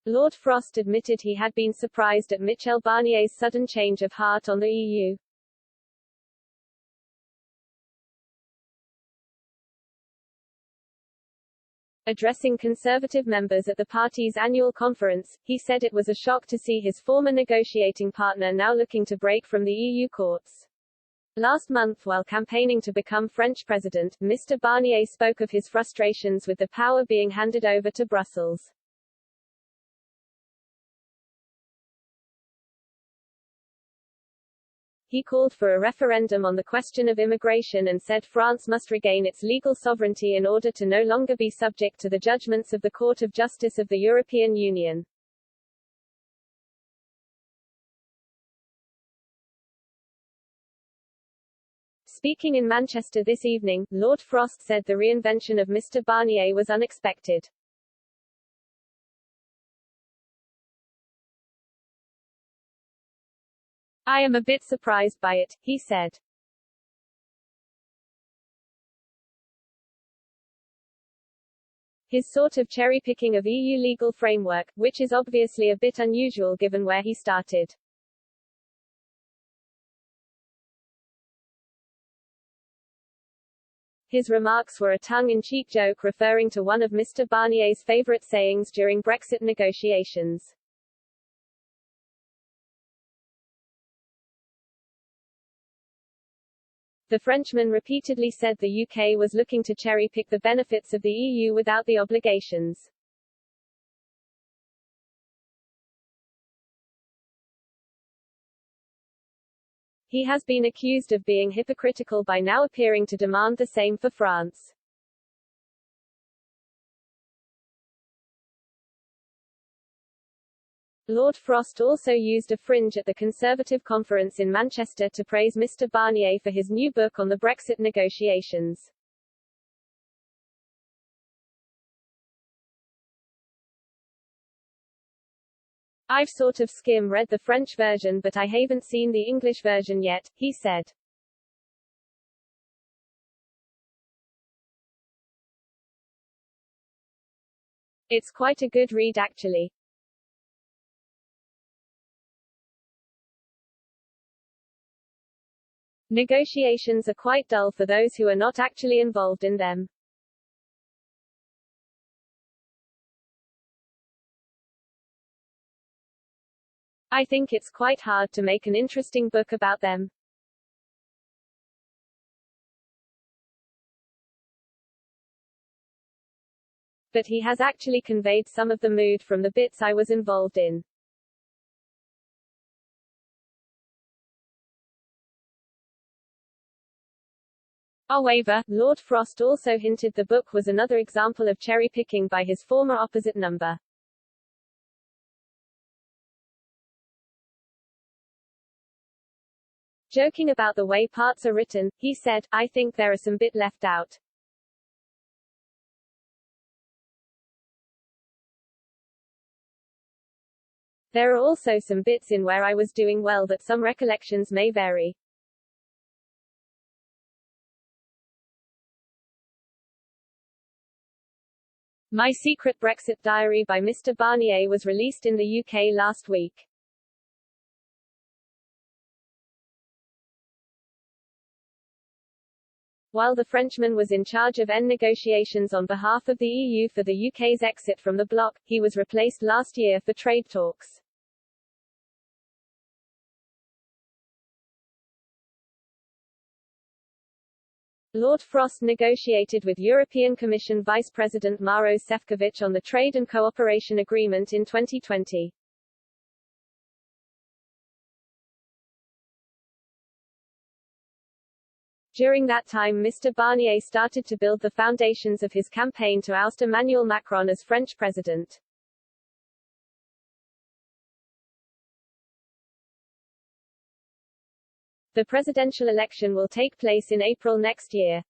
Lord Frost admitted he had been surprised at Michel Barnier's sudden change of heart on the EU. Addressing Conservative members at the party's annual conference, he said it was a shock to see his former negotiating partner now looking to break from the EU courts. Last month, while campaigning to become French president, Mr. Barnier spoke of his frustrations with the power being handed over to Brussels. He called for a referendum on the question of immigration and said France must regain its legal sovereignty in order to no longer be subject to the judgments of the Court of Justice of the European Union. Speaking in Manchester this evening, Lord Frost said the reinvention of Mr. Barnier was unexpected. I am a bit surprised by it, he said. His sort of cherry-picking of EU legal framework, which is obviously a bit unusual given where he started. His remarks were a tongue-in-cheek joke referring to one of Mr. Barnier's favourite sayings during Brexit negotiations. The Frenchman repeatedly said the UK was looking to cherry-pick the benefits of the EU without the obligations. He has been accused of being hypocritical by now appearing to demand the same for France. Lord Frost also used a fringe at the Conservative conference in Manchester to praise Mr. Barnier for his new book on the Brexit negotiations. I've sort of read the French version but I haven't seen the English version yet, he said. It's quite a good read actually. Negotiations are quite dull for those who are not actually involved in them. I think it's quite hard to make an interesting book about them. But he has actually conveyed some of the mood from the bits I was involved in. However, Lord Frost also hinted the book was another example of cherry-picking by his former opposite number. Joking about the way parts are written, he said, I think there are some bit left out. There are also some bits in where I was doing well that some recollections may vary. My Secret Brexit Diary by Mr. Barnier was released in the UK last week. While the Frenchman was in charge of negotiations on behalf of the EU for the UK's exit from the bloc, he was replaced last year for trade talks. Lord Frost negotiated with European Commission Vice President Maros Šefčovič on the Trade and Cooperation Agreement in 2020. During that time Mr. Barnier started to build the foundations of his campaign to oust Emmanuel Macron as French president. The presidential election will take place in April next year.